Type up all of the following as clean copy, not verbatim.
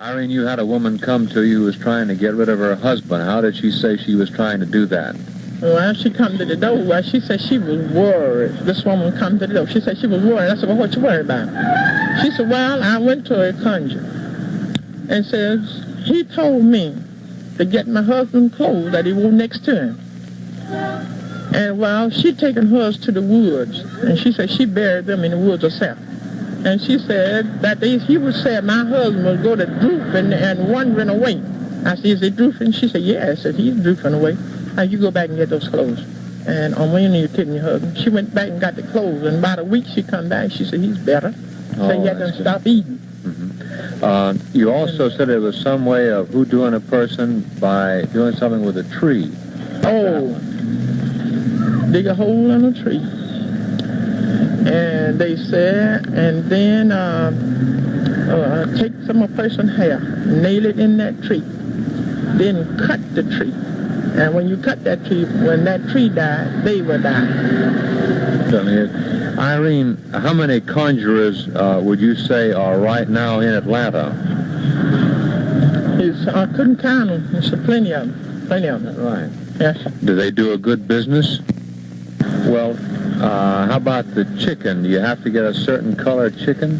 Irene, you had a woman come to you who was trying to get rid of her husband. How did she say she was trying to do that? Well, she come to the door. Well, she said she was worried. This woman come to the door. She said she was worried. I said, well, what you worried about? She said, well, I went to a conjurer and says, he told me to get my husband's clothes that he wore next to him. And well, she taken hers to the woods, and she said she buried them in the woods herself. And she said that he would say my husband would go to drooping and wandering away. I said, is he drooping? She said, yes. I said, he's drooping away. Now you go back and get those clothes. And on when you're kidding your husband, she went back and got the clothes. And about a week she come back. She said, he's better. So you have to stop eating. Mm-hmm. You also said it was some way of voodooing a person by doing something with a tree. Oh, dig a hole in a tree. And they said, and then take some of a person's hair, nail it in that tree, then cut the tree. And when you cut that tree, when that tree died, they will die. Irene, how many conjurers would you say are right now in Atlanta? I couldn't count them. There's plenty of them. Plenty of them. Right. Yes. Do they do a good business? Well, how about the chicken? Do you have to get a certain color chicken?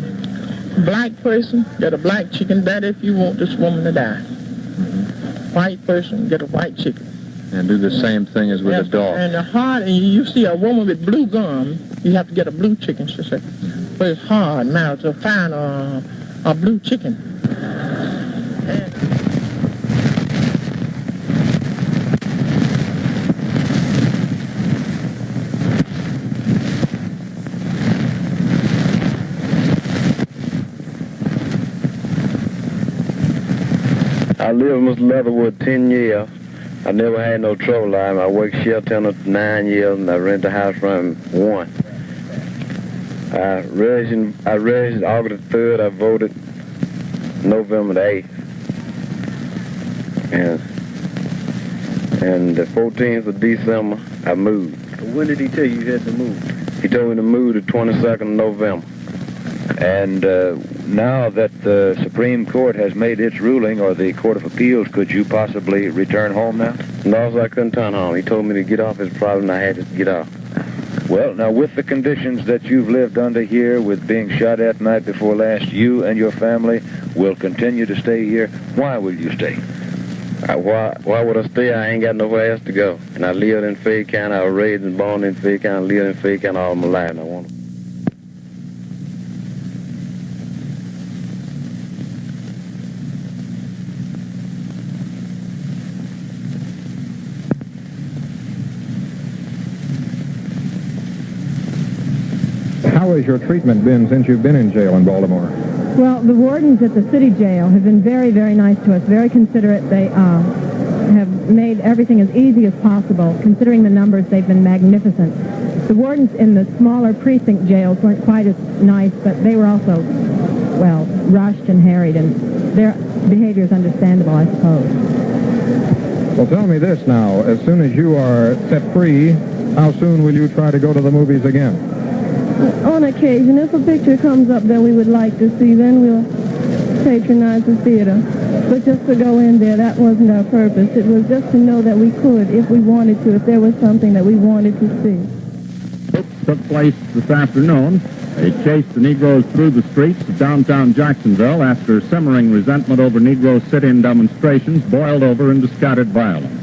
Black person, get a black chicken. That if you want this woman to die. Mm-hmm. White person, get a white chicken. And do the same thing as with a dog. And the hard, and you see a woman with blue gum, you have to get a blue chicken, she said. But it's hard now to find a blue chicken. And I lived with Mr. Leatherwood 10 years. I never had no trouble. I worked shift tenant 9 years, and I rented a house from him 1. I registered August 3rd. I voted November the 8th. And the 14th of December, I moved. When did he tell you had to move? He told me to move the 22nd of November. And now that the Supreme Court has made its ruling, or the Court of Appeals, could you possibly return home now? No, so I couldn't turn home. He told me to get off his problem, and I had to get off. Well, now with the conditions that you've lived under here, with being shot at night before last, you and your family will continue to stay here. Why will you stay? Why would I stay? I ain't got nowhere else to go. And I lived in Fayette County. I was raised and born in Fayette County. I lived in Fayette County all my life, and I want to. How has your treatment been since you've been in jail in Baltimore? Well, the wardens at the city jail have been very, very nice to us, very considerate. They have made everything as easy as possible. Considering the numbers, they've been magnificent. The wardens in the smaller precinct jails weren't quite as nice, but they were also, well, rushed and harried, and their behavior is understandable, I suppose. Well, tell me this now. As soon as you are set free, how soon will you try to go to the movies again? On occasion, if a picture comes up that we would like to see, then we'll patronize the theater. But just to go in there, that wasn't our purpose. It was just to know that we could, if we wanted to, if there was something that we wanted to see. Took place this afternoon. They chased the Negroes through the streets of downtown Jacksonville after simmering resentment over Negro sit-in demonstrations boiled over into scattered violence.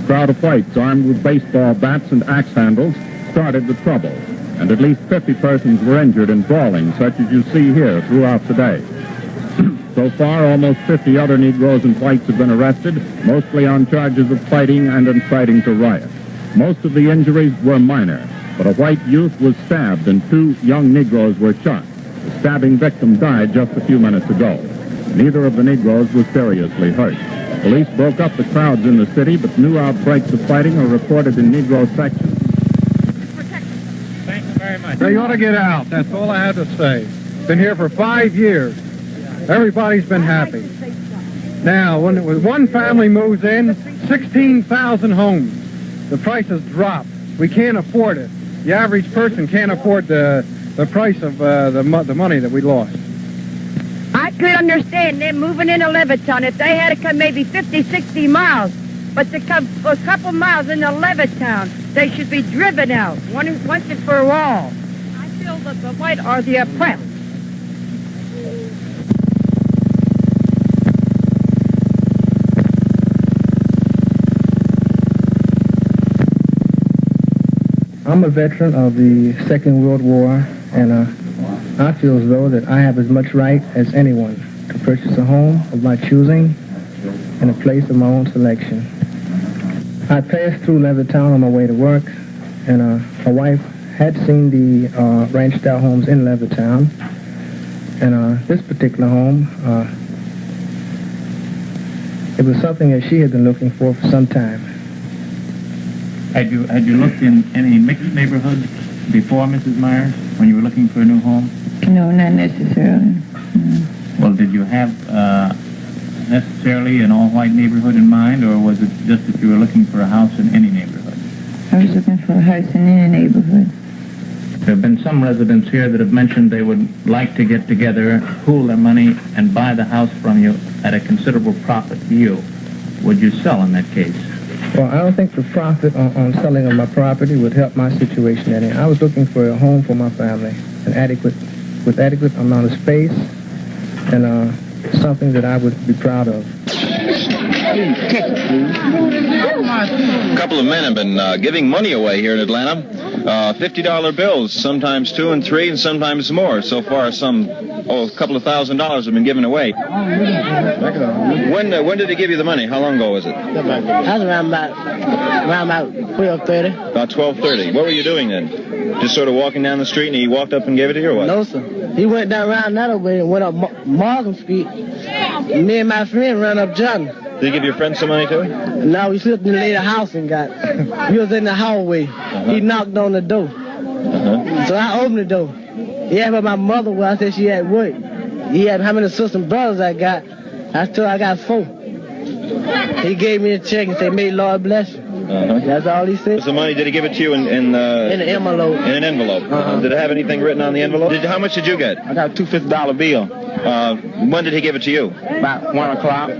A crowd of whites armed with baseball bats and axe handles started the trouble, and at least 50 persons were injured in brawling, such as you see here throughout the day. So far, almost 50 other Negroes and whites have been arrested, mostly on charges of fighting and inciting to riot. Most of the injuries were minor, but a white youth was stabbed and 2 young Negroes were shot. The stabbing victim died just a few minutes ago. Neither of the Negroes was seriously hurt. Police broke up the crowds in the city, but new outbreaks of fighting are reported in Negro sections. They ought to get out. That's all I have to say. Been here for 5 years. Everybody's been happy. Now, when one family moves in, 16,000 homes. The prices drop. We can't afford it. The average person can't afford the price of the money that we lost. I could understand them moving into Levittown if they had to come maybe 50, 60 miles. But to come a couple miles into Levittown, they should be driven out once and for all. I feel that the white are the oppressed. I'm a veteran of the Second World War, and I feel as though that I have as much right as anyone to purchase a home of my choosing and a place of my own selection. I passed through Levittown on my way to work, and my wife had seen the ranched-out homes in Levittown, and this particular home, it was something that she had been looking for some time. Had you looked in any mixed neighborhoods before, Mrs. Myers, when you were looking for a new home? No, not necessarily. No. Well, did you have necessarily an all-white neighborhood in mind, or was it just that you were looking for a house in any neighborhood? I was looking for a house in any neighborhood. There have been some residents here that have mentioned they would like to get together, pool their money, and buy the house from you at a considerable profit to you. Would you sell in that case? Well, I don't think the profit on selling of my property would help my situation any. I was looking for a home for my family, with adequate amount of space, and something that I would be proud of. A couple of men have been giving money away here in Atlanta. $50 bills, sometimes $2 and $3 and sometimes more. So far, a couple of $1,000s have been given away. When did they give you the money? How long ago was it? That was around about 12:30. About 12:30. What were you doing then? Just sort of walking down the street and he walked up and gave it to you or what? No, sir. He went down around that way and went up Morgan Street. Me and my friend ran up John. Did you give your friend some money too? No, we slipped in the lady house and got. He was in the hallway. He knocked on the door. So I opened the door. He asked where my mother was. I said she had work. He asked how many sisters and brothers I got. I told I got 4. He gave me a check and said, "May Lord bless you." That's all he said. So the money, did he give it to you in an envelope? In an envelope. Did it have anything written on the envelope? How much did you get? I got a $250 bill. When did he give it to you? About 1 o'clock.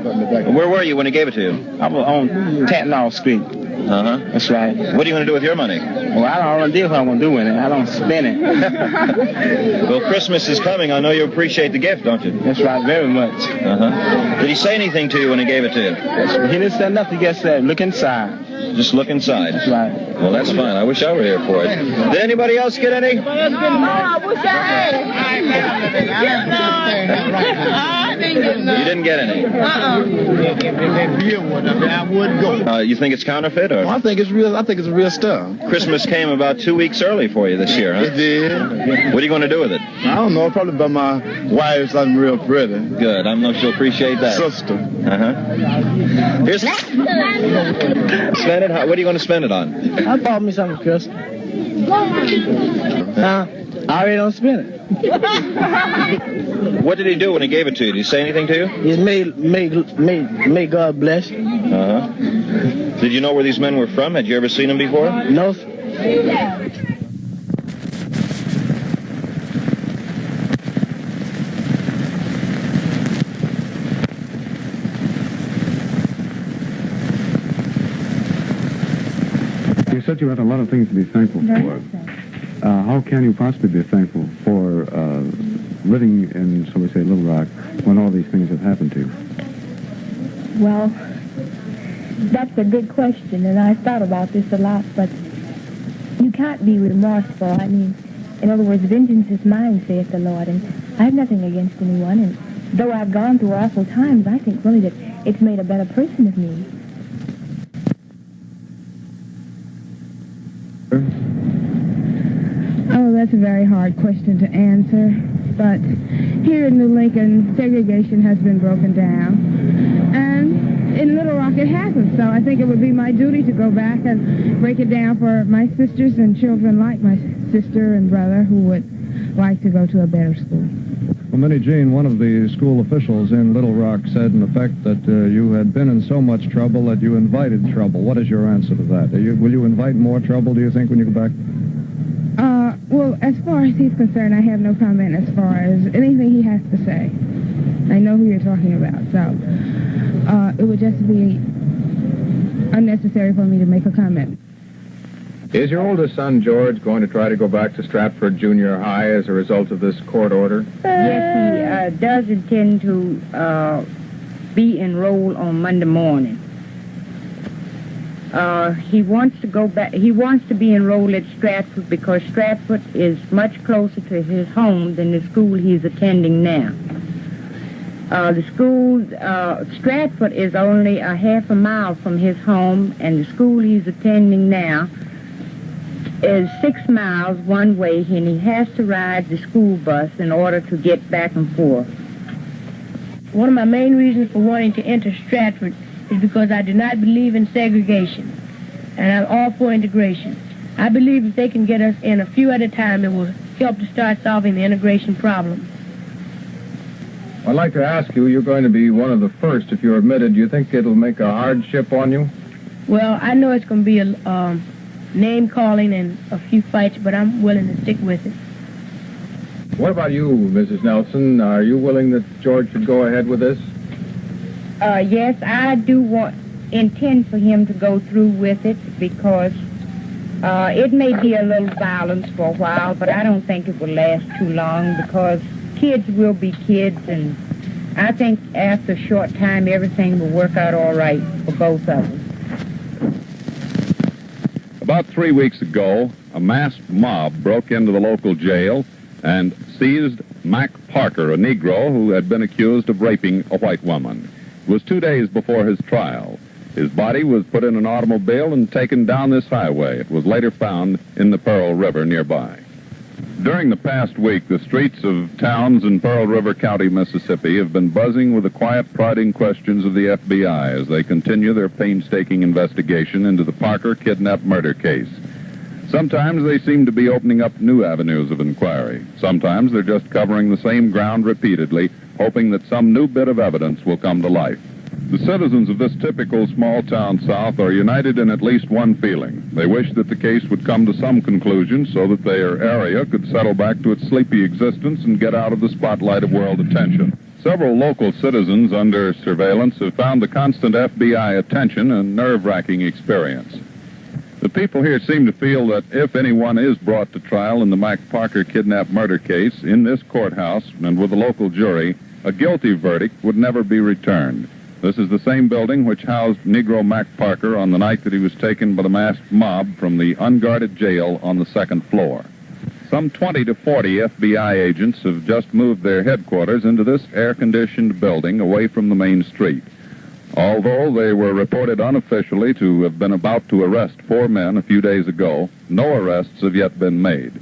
Where were you when he gave it to you? I was on Tatnall Street. That's right. What are you going to do with your money? Well, I don't really do what I'm going to do with it. I don't spend it. Well, Christmas is coming. I know you appreciate the gift, don't you? That's right, very much. Did he say anything to you when he gave it to you? He didn't say nothing. He just said, "Look inside." Just look inside. That's right. Well, that's fine. I wish I were here for it. Did anybody else get any? No, I wish I had. You didn't get any? I would go. You think it's counterfeit, or? I think it's real. I think it's real stuff. Christmas came about 2 weeks early for you this year, huh? It did. What are you going to do with it? I don't know. Probably by my wife, something real pretty. Good. I know she'll appreciate that. Sister. Here's. Spend it. What are you going to spend it on? I bought me something, Chris. I already don't spend it. What did he do when he gave it to you? Did he say anything to you? He may God bless you. Did you know where these men were from? Had you ever seen them before? No. You said you had a lot of things to be thankful for. How can you possibly be thankful for living in, shall we say, Little Rock when all these things have happened to you? Well, that's a good question, and I've thought about this a lot, but you can't be remorseful. I mean, in other words, vengeance is mine, saith the Lord, and I have nothing against anyone, and though I've gone through awful times, I think really that it's made a better person of me. Oh, that's a very hard question to answer, but here in New Lincoln, segregation has been broken down, and in Little Rock it hasn't, so I think it would be my duty to go back and break it down for my sisters and children like my sister and brother who would like to go to a better school. Well, Minnie Jean, one of the school officials in Little Rock said, in effect, that you had been in so much trouble that you invited trouble. What is your answer to that? Will you invite more trouble, do you think, when you go back? Well, as far as he's concerned, I have no comment as far as anything he has to say. I know who you're talking about, so it would just be unnecessary for me to make a comment. Is your oldest son, George, going to try to go back to Stratford Junior High as a result of this court order? Yes, he does intend to be enrolled on Monday morning. He wants to go back. He wants to be enrolled at Stratford because Stratford is much closer to his home than the school he's attending now. The school, Stratford is only a half a mile from his home, and the school he's attending now is 6 miles one way, and he has to ride the school bus in order to get back and forth. One of my main reasons for wanting to enter Stratford is because I do not believe in segregation, and I'm all for integration. I believe if they can get us in a few at a time, it will help to start solving the integration problem. I'd like to ask you, you're going to be one of the first if you're admitted. Do you think it'll make a hardship on you? Well, I know it's going to be a name-calling and a few fights, but I'm willing to stick with it. What about you, Mrs. Nelson? Are you willing that George should go ahead with this? Yes, I do intend for him to go through with it because it may be a little violence for a while, but I don't think it will last too long because kids will be kids, and I think after a short time everything will work out all right for both of them. About 3 weeks ago, a masked mob broke into the local jail and seized Mack Parker, a Negro who had been accused of raping a white woman. It was 2 days before his trial. His body was put in an automobile and taken down this highway. It was later found in the Pearl River nearby. During the past week, the streets of towns in Pearl River County, Mississippi, have been buzzing with the quiet, prodding questions of the FBI as they continue their painstaking investigation into the Parker kidnap murder case. Sometimes they seem to be opening up new avenues of inquiry. Sometimes they're just covering the same ground repeatedly, hoping that some new bit of evidence will come to life. The citizens of this typical small-town South are united in at least one feeling. They wish that the case would come to some conclusion so that their area could settle back to its sleepy existence and get out of the spotlight of world attention. Several local citizens under surveillance have found the constant FBI attention a nerve-wracking experience. The people here seem to feel that if anyone is brought to trial in the Mack Parker kidnap murder case in this courthouse and with a local jury, a guilty verdict would never be returned. This is the same building which housed Negro Mack Parker on the night that he was taken by the masked mob from the unguarded jail on the second floor. Some 20 to 40 FBI agents have just moved their headquarters into this air-conditioned building away from the main street. Although they were reported unofficially to have been about to arrest 4 men a few days ago, no arrests have yet been made.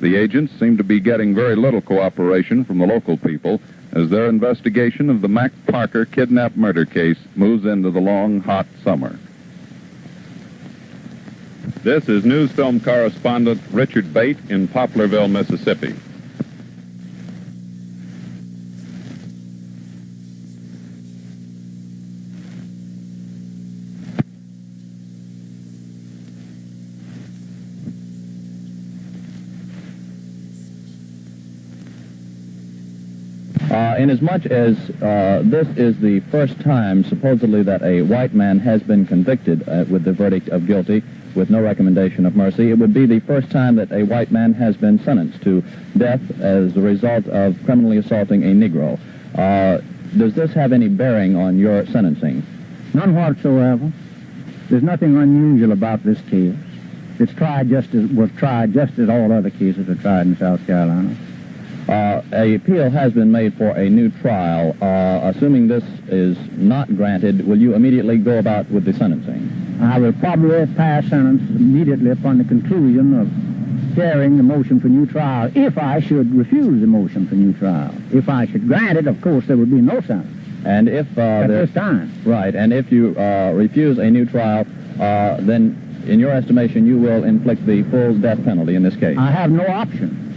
The agents seem to be getting very little cooperation from the local people as their investigation of the Mack Parker kidnap murder case moves into the long, hot summer. This is news film correspondent Richard Bate in Poplarville, Mississippi. Inasmuch as this is the first time, supposedly, that a white man has been convicted with the verdict of guilty with no recommendation of mercy, it would be the first time that a white man has been sentenced to death as a result of criminally assaulting a Negro. Does this have any bearing on your sentencing? None whatsoever. There's nothing unusual about this case. It's was tried just as all other cases are tried in South Carolina. A appeal has been made for a new trial. Assuming this is not granted, will you immediately go about with the sentencing? I will probably pass sentence immediately upon the conclusion of hearing the motion for new trial, if I should refuse the motion for new trial. If I should grant it, of course, there would be no sentence. And if at this time. Right, and if you refuse a new trial, then, in your estimation, you will inflict the full death penalty in this case. I have no option.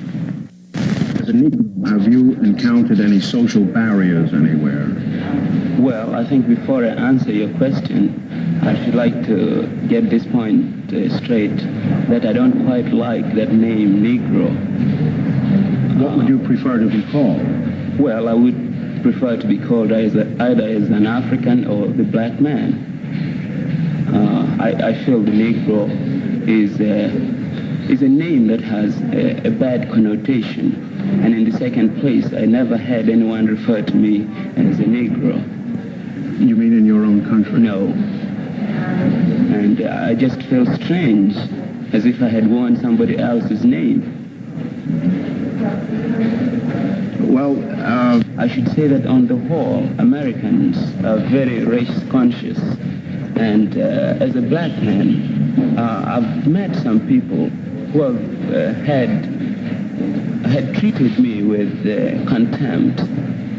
As a Negro, have you encountered any social barriers anywhere? Well, I think before I answer your question, I should like to get this point straight, that I don't quite like that name, Negro. What would you prefer to be called? Well, I would prefer to be called either as an African or the black man. I feel the Negro is a name that has a bad connotation. And in the second place, I never had anyone refer to me as a Negro. You mean in your own country? No. And I just feel strange, as if I had worn somebody else's name. Well, I should say that on the whole, Americans are very race conscious. And as a black man, I've met some people who have had treated me with contempt,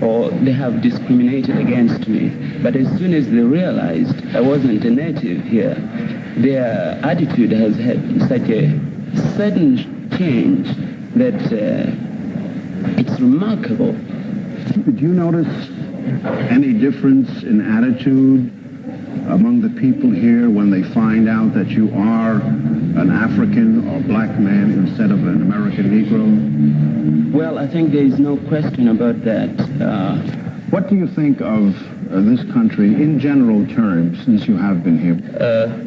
or they have discriminated against me. But as soon as they realized I wasn't a native here, their attitude has had such a sudden change that it's remarkable. Did you notice any difference in attitude among the people here when they find out that you are an African or black man instead of an American Negro? Well, I think there is no question about that. What do you think of this country in general terms since you have been here?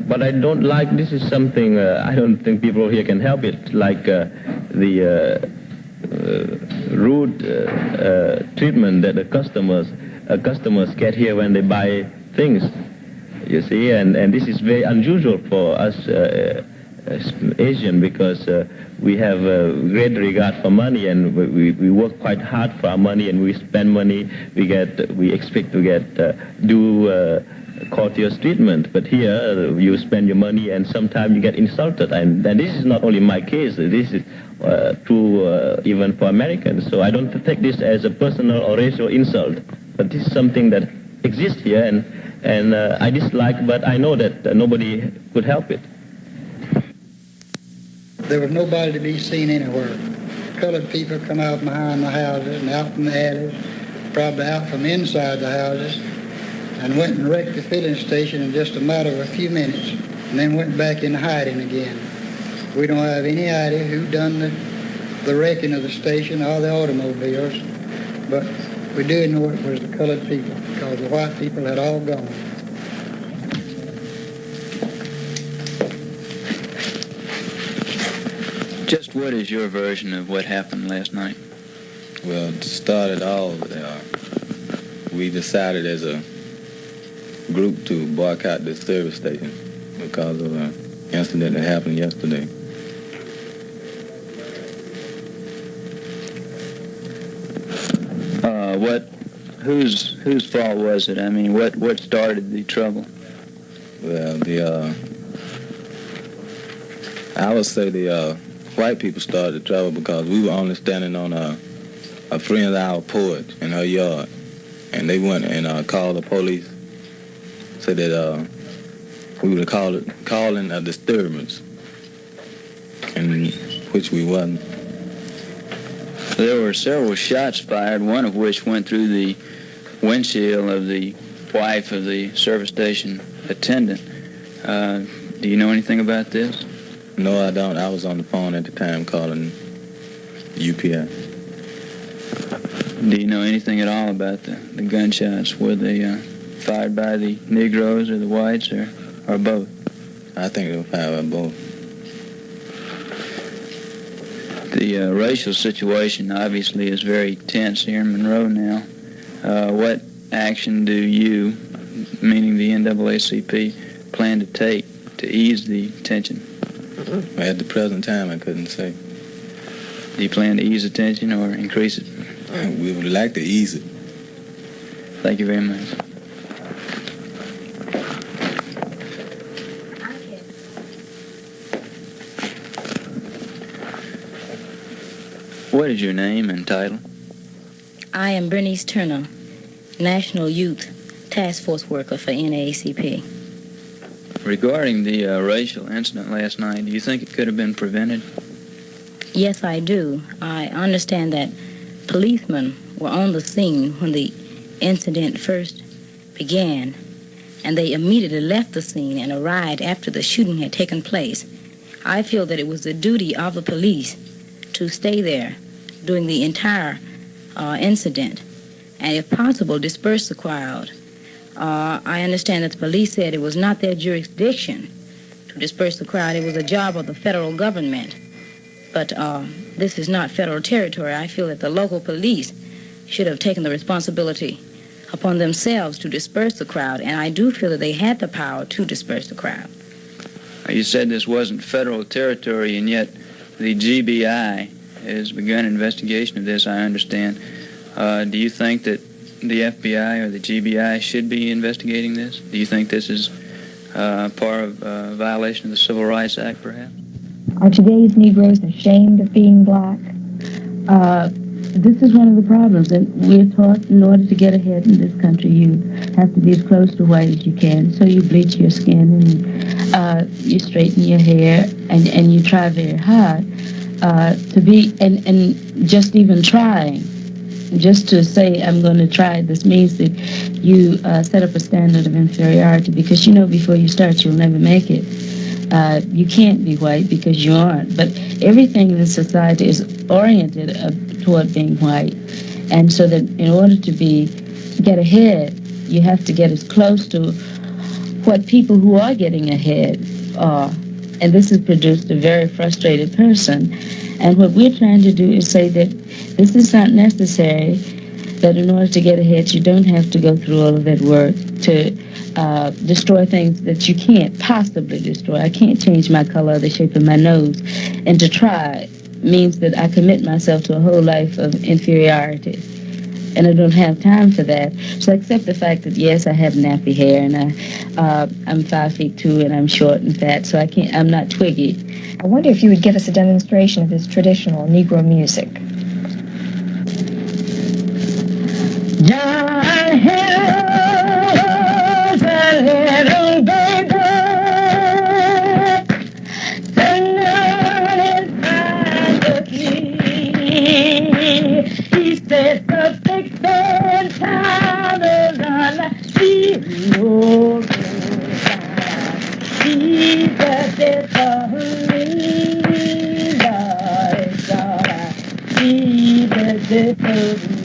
But I don't like, this is something I don't think people here can help it, like the rude treatment that the customers get here when they buy things. You see, and this is very unusual for us as Asian, because we have great regard for money, and we work quite hard for our money, and we spend money. We expect to get courteous treatment. But here, you spend your money, and sometimes you get insulted. And this is not only my case. This is true even for Americans. So I don't take this as a personal or racial insult, but this is something that exists here, and I dislike, but I know that nobody could help it. There was nobody to be seen anywhere. Colored people come out behind the houses and out from the alleys, probably out from inside the houses, and went and wrecked the filling station in just a matter of a few minutes, and then went back in hiding again. We don't have any idea who done the wrecking of the station or the automobiles, but we do know it was the colored people, because the white people had all gone. Just what is your version of what happened last night? Well, to start it all, we decided as a group to boycott this service station because of an incident that happened yesterday. Whose fault was it? I mean, what started the trouble? Well, I would say the white people started the trouble because we were only standing on a friend of our porch in her yard, and they went and called the police, said that we were calling a disturbance, and which we wasn't. There were several shots fired, one of which went through the windshield of the wife of the service station attendant. Do you know anything about this? No, I don't. I was on the phone at the time calling UPI. Do you know anything at all about the gunshots? Were they fired by the Negroes or the whites or both? I think they were fired by both. The racial situation obviously is very tense here in Monroe now. What action do you, meaning the NAACP, plan to take to ease the tension? At the present time, I couldn't say. Do you plan to ease the tension or increase it? We would like to ease it. Thank you very much. What is your name and title? I am Bernice Turner, National Youth Task Force Worker for NAACP. Regarding the racial incident last night, do you think it could have been prevented? Yes, I do. I understand that policemen were on the scene when the incident first began, and they immediately left the scene and arrived after the shooting had taken place. I feel that it was the duty of the police to stay there during the entire incident and if possible, disperse the crowd. I understand that the police said it was not their jurisdiction to disperse the crowd. It was a job of the federal government. But this is not federal territory. I feel that the local police should have taken the responsibility upon themselves to disperse the crowd, and I do feel that they had the power to disperse the crowd. You said this wasn't federal territory, and yet the GBI has begun an investigation of this, I understand. Do you think that the FBI or the GBI should be investigating this? Do you think this is part of violation of the Civil Rights Act, perhaps? Are today's Negroes ashamed of being black? This is one of the problems that we're taught. In order to get ahead in this country, you have to be as close to white as you can. So you bleach your skin and you straighten your hair and you try very hard to be, and just even trying, just to say I'm going to try, this means that you set up a standard of inferiority, because you know before you start you'll never make it. You can't be white because you aren't. But everything in the society is oriented toward being white. And so that in order to get ahead, you have to get as close to what people who are getting ahead are. And this has produced a very frustrated person. And what we're trying to do is say that this is not necessary, that in order to get ahead, you don't have to go through all of that work to destroy things that you can't possibly destroy. I can't change my color or the shape of my nose. And to try means that I commit myself to a whole life of inferiority. And I don't have time for that. So I accept the fact that, yes, I have nappy hair, and I'm 5'2", and I'm short and fat, so I'm not twiggy. I wonder if you would give us a demonstration of this traditional Negro music. John Hill's a little baby, sitting on his bicycle. He said the big band time is on, she rolls down. She's a different, she's a different.